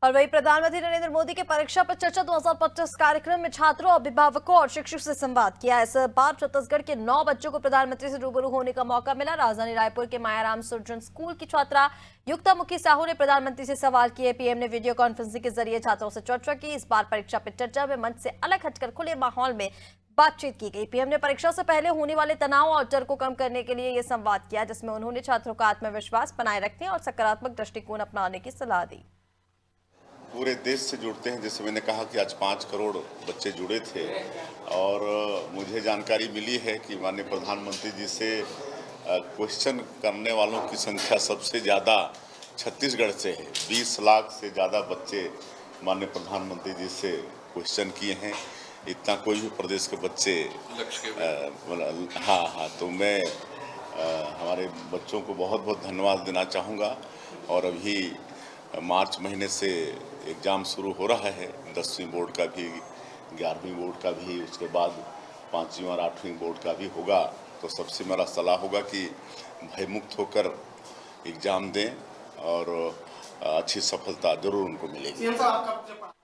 और वही प्रधानमंत्री नरेंद्र मोदी के परीक्षा पर चर्चा 2025 कार्यक्रम में छात्रों, अभिभावकों और शिक्षकों से संवाद किया। इस बार छत्तीसगढ़ के 9 बच्चों को प्रधानमंत्री से रूबरू होने का मौका मिला। राजधानी रायपुर के मायाराम सुरजन स्कूल की छात्रा युक्ता मुखी साहू ने प्रधानमंत्री से सवाल किए। पीएम ने वीडियो कॉन्फ्रेंसिंग के जरिए छात्रों से चर्चा की। इस बार परीक्षा पे चर्चा में मंच से अलग हटकर खुले माहौल में बातचीत की गई। पीएम ने परीक्षा से पहले होने वाले तनाव और डर को कम करने के लिए यह संवाद किया, जिसमें उन्होंने छात्रों का आत्मविश्वास बनाए रखने और सकारात्मक दृष्टिकोण अपनाने की सलाह दी। पूरे देश से जुड़ते हैं, जैसे मैंने कहा कि आज 5 करोड़ बच्चे जुड़े थे और मुझे जानकारी मिली है कि माननीय प्रधानमंत्री जी से क्वेश्चन करने वालों की संख्या सबसे ज़्यादा छत्तीसगढ़ से है। 20 लाख से ज़्यादा बच्चे माननीय प्रधानमंत्री जी से क्वेश्चन किए हैं। इतना कोई भी प्रदेश के बच्चे हाँ, तो मैं हमारे बच्चों को बहुत बहुत धन्यवाद देना चाहूँगा। और अभी मार्च महीने से एग्ज़ाम शुरू हो रहा है, 10वीं बोर्ड का भी, 11वीं बोर्ड का भी, उसके बाद 5वीं और 8वीं बोर्ड का भी होगा। तो सबसे मेरा सलाह होगा कि भयमुक्त होकर एग्ज़ाम दें और अच्छी सफलता जरूर उनको मिलेगी।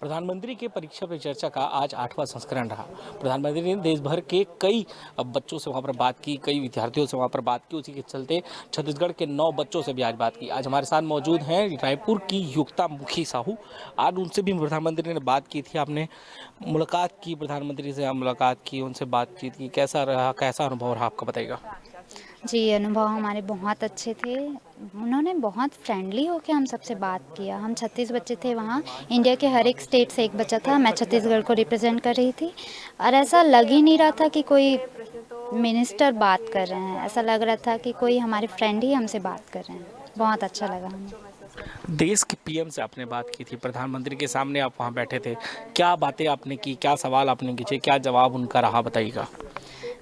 प्रधानमंत्री के परीक्षा पे चर्चा का आज 8वां संस्करण रहा। प्रधानमंत्री ने देश भर के कई बच्चों से वहाँ पर बात की, कई विद्यार्थियों से वहाँ पर बात की। उसी के चलते छत्तीसगढ़ के 9 बच्चों से भी आज बात की। आज हमारे साथ मौजूद हैं रायपुर की युक्ता मुखी साहू। आज उनसे भी प्रधानमंत्री ने बात की थी। आपने मुलाकात की, प्रधानमंत्री से मुलाकात की, उनसे बातचीत की, कैसा रहा, कैसा अनुभव रहा आपका, बताइएगा। जी, अनुभव हमारे बहुत अच्छे थे। उन्होंने बहुत फ्रेंडली होकर हम सबसे बात किया। हम 36 बच्चे थे वहाँ, इंडिया के हर एक स्टेट से एक बच्चा था। मैं छत्तीसगढ़ को रिप्रेजेंट कर रही थी और ऐसा लग ही नहीं रहा था कि कोई मिनिस्टर बात कर रहे हैं। ऐसा लग रहा था कि कोई हमारे फ्रेंड ही हमसे बात कर रहे हैं। बहुत अच्छा लगा हमें। देश के पीएम से आपने बात की थी, प्रधानमंत्री के सामने आप वहाँ बैठे थे, क्या बातें आपने की, क्या सवाल आपने पूछे, क्या जवाब उनका रहा, बताइएगा।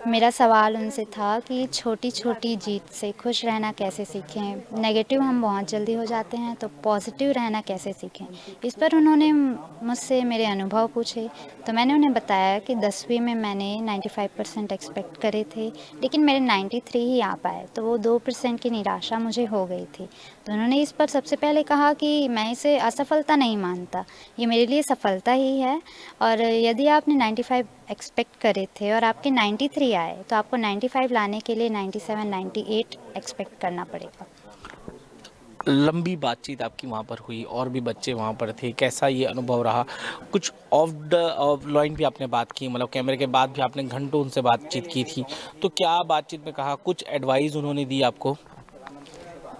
मेरा सवाल उनसे था कि छोटी छोटी जीत से खुश रहना कैसे सीखें। नेगेटिव हम बहुत जल्दी हो जाते हैं, तो पॉजिटिव रहना कैसे सीखें। इस पर उन्होंने मुझसे मेरे अनुभव पूछे। तो मैंने उन्हें बताया कि 10वीं में मैंने 95% एक्सपेक्ट करे थे, लेकिन मेरे 93 ही आ पाए, तो वो 2% की निराशा मुझे हो गई थी। तो उन्होंने इस पर सबसे पहले कहा कि मैं इसे असफलता नहीं मानता, ये मेरे लिए सफलता ही है। और यदि आपने 95 एक्सपेक्ट करे थे और आपके 93 आए, तो आपको 95 लाने के लिए 97, 98 एक्सपेक्ट करना पड़ेगा। लंबी बातचीत आपकी वहाँ पर हुई, और भी बच्चे वहाँ पर थे, कैसा ये अनुभव रहा? कुछ ऑफ लाइन भी आपने बात की, मतलब कैमरे के बाद भी आपने घंटों उनसे बातचीत की थी, तो क्या बातचीत में कहा, कुछ एडवाइस उन्होंने दी आपको?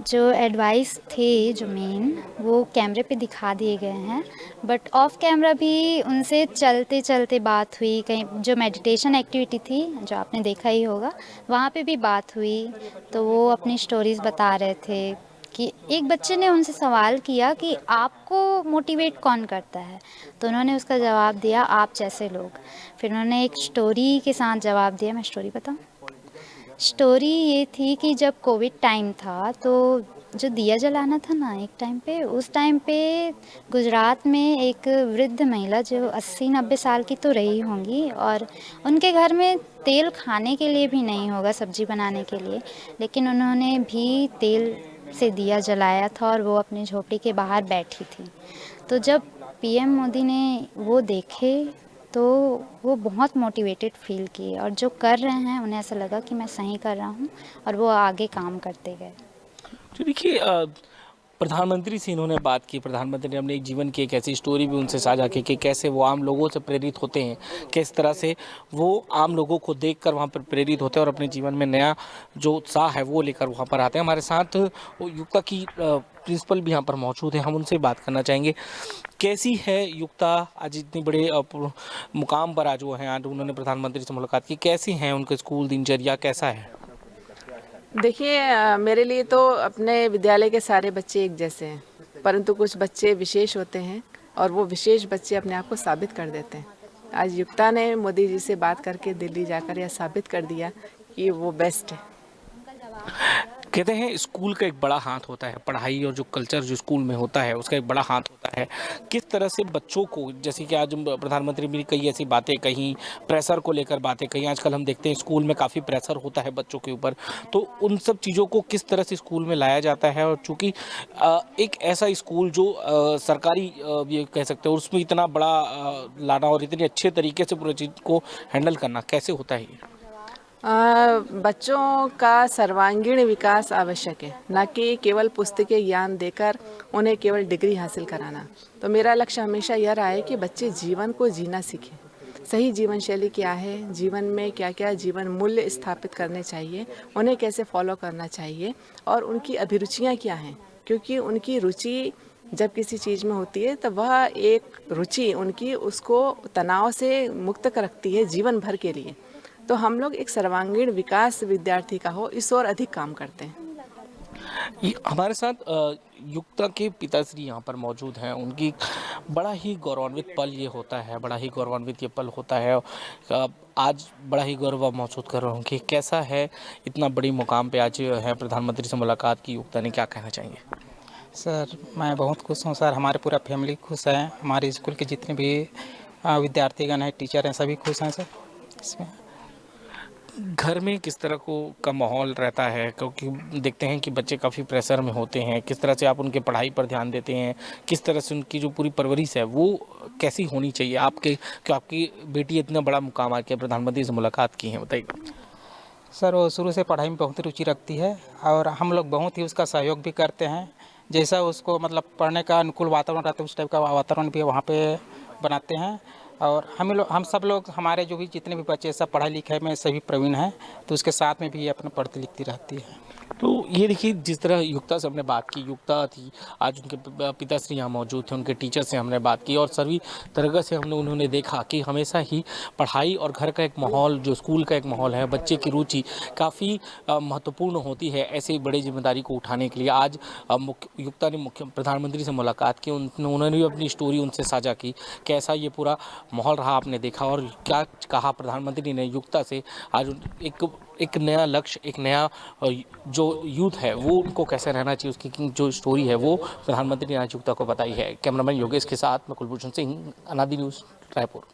जो एडवाइस थे, जो मेन, वो कैमरे पे दिखा दिए गए हैं, बट ऑफ कैमरा भी उनसे चलते चलते बात हुई। कहीं जो मेडिटेशन एक्टिविटी थी, जो आपने देखा ही होगा, वहाँ पे भी बात हुई। तो वो अपनी स्टोरीज़ बता रहे थे कि एक बच्चे ने उनसे सवाल किया कि आपको मोटिवेट कौन करता है, तो उन्होंने उसका जवाब दिया, आप जैसे लोग। फिर उन्होंने एक स्टोरी के साथ जवाब दिया। मैं स्टोरी बताऊँ? स्टोरी ये थी कि जब कोविड टाइम था, तो जो दिया जलाना था ना एक टाइम पे, उस टाइम पे गुजरात में एक वृद्ध महिला जो 80-90 साल की तो रही होंगी, और उनके घर में तेल खाने के लिए भी नहीं होगा, सब्जी बनाने के लिए, लेकिन उन्होंने भी तेल से दिया जलाया था और वो अपनी झोपड़ी के बाहर बैठी थी। तो जब पीएम मोदी ने वो देखे, तो वो बहुत मोटिवेटेड फील किए, और जो कर रहे हैं उन्हें ऐसा लगा कि मैं सही कर रहा हूँ, और वो आगे काम करते गए। तो देखिए, प्रधानमंत्री से इन्होंने बात की। प्रधानमंत्री ने अपने एक जीवन की एक ऐसी स्टोरी भी उनसे साझा की कि कैसे वो आम लोगों से प्रेरित होते हैं, किस तरह से वो आम लोगों को देखकर वहाँ पर प्रेरित होते हैं और अपने जीवन में नया जो उत्साह है वो लेकर वहाँ पर आते हैं। हमारे साथ वो युक्ता की प्रिंसिपल भी यहाँ पर मौजूद हैं, हम उनसे बात करना चाहेंगे। कैसी है युक्ता, आज इतनी बड़े मुकाम पर आज वो हैं, आज उन्होंने प्रधानमंत्री से मुलाकात की, कैसी हैं उनके स्कूल दिनचर्या कैसा है? देखिए, मेरे लिए तो अपने विद्यालय के सारे बच्चे एक जैसे हैं, परंतु कुछ बच्चे विशेष होते हैं और वो विशेष बच्चे अपने आप को साबित कर देते हैं। आज युक्ता ने मोदी जी से बात करके दिल्ली जाकर यह साबित कर दिया कि वो बेस्ट है। कहते हैं स्कूल का एक बड़ा हाथ होता है, पढ़ाई और जो कल्चर जो स्कूल में होता है उसका एक बड़ा हाथ होता है। किस तरह से बच्चों को, जैसे कि आज प्रधानमंत्री भी कई ऐसी बातें कहीं, प्रेशर को लेकर बातें कहीं, आजकल हम देखते हैं स्कूल में काफ़ी प्रेशर होता है बच्चों के ऊपर, तो उन सब चीज़ों को किस तरह से स्कूल में लाया जाता है। और चूँकि एक ऐसा स्कूल जो सरकारी ये कह सकते हो, उसमें इतना बड़ा लाना और इतने अच्छे तरीके से पूरी चीज़ को हैंडल करना कैसे होता है ये? बच्चों का सर्वांगीण विकास आवश्यक है, ना कि केवल पुस्तकीय ज्ञान देकर उन्हें केवल डिग्री हासिल कराना। तो मेरा लक्ष्य हमेशा यह रहा है कि बच्चे जीवन को जीना सीखें। सही जीवन शैली क्या है, जीवन में क्या क्या जीवन मूल्य स्थापित करने चाहिए, उन्हें कैसे फॉलो करना चाहिए और उनकी अभिरुचियाँ क्या हैं, क्योंकि उनकी रुचि जब किसी चीज़ में होती है तो वह एक रुचि उनकी उसको तनाव से मुक्त रखती है जीवन भर के लिए। तो हम लोग एक सर्वांगीण विकास विद्यार्थी का हो, इस ओर अधिक काम करते हैं। हमारे साथ युक्ता के पिताश्री यहाँ पर मौजूद हैं। उनकी बड़ा ही गौरवान्वित पल ये होता है, बड़ा ही गौरवान्वित ये पल होता है। आज बड़ा ही गौरव महसूस कर रहा हूँ कि कैसा है, इतना बड़ी मुकाम पे आज है, प्रधानमंत्री से मुलाकात की। युक्ता ने क्या कहना चाहेंगे? सर मैं बहुत खुश हूँ सर, हमारे पूरा फैमिली खुश है, हमारे स्कूल के जितने भी विद्यार्थीगण हैं, टीचर हैं, सभी खुश हैं सर। इसमें घर में किस तरह का माहौल रहता है, क्योंकि देखते हैं कि बच्चे काफ़ी प्रेशर में होते हैं, किस तरह से आप उनके पढ़ाई पर ध्यान देते हैं, किस तरह से उनकी जो पूरी परवरिश है वो कैसी होनी चाहिए आपके, कि आपकी बेटी इतना बड़ा मुकाम आके प्रधानमंत्री से मुलाकात की है, बताइए। सर वो शुरू से पढ़ाई में बहुत रुचि रखती है और हम लोग बहुत ही उसका सहयोग भी करते हैं। जैसा उसको मतलब पढ़ने का अनुकूल वातावरण रहता है, उस टाइप का वातावरण भी वहाँ पे बनाते हैं। और हम सब लोग, हमारे जो भी जितने भी बच्चे सब पढ़ाई लिखाई में सभी प्रवीण हैं, तो उसके साथ में भी ये अपना पढ़ती लिखती रहती है। तो ये देखिए, जिस तरह युक्ता से हमने बात की, युक्ता थी, आज उनके पिताश्री यहाँ मौजूद थे, उनके टीचर से हमने बात की और सभी तरह से उन्होंने देखा कि हमेशा ही पढ़ाई और घर का एक माहौल, जो स्कूल का एक माहौल है, बच्चे की रुचि काफ़ी महत्वपूर्ण होती है ऐसे बड़ी जिम्मेदारी को उठाने के लिए। आज युक्ता ने प्रधानमंत्री से मुलाकात की, उन्होंने भी अपनी स्टोरी उनसे साझा की, कैसा ये पूरा माहौल रहा आपने देखा और क्या कहा प्रधानमंत्री ने युक्ता से। आज एक नया लक्ष्य, एक नया जो यूथ है वो उनको कैसे रहना चाहिए, उसकी जो स्टोरी है वो प्रधानमंत्री ने आज युक्ता को बताई है। कैमरामैन योगेश के साथ मैं कुलभूषण सिंह, अनादि न्यूज़, रायपुर।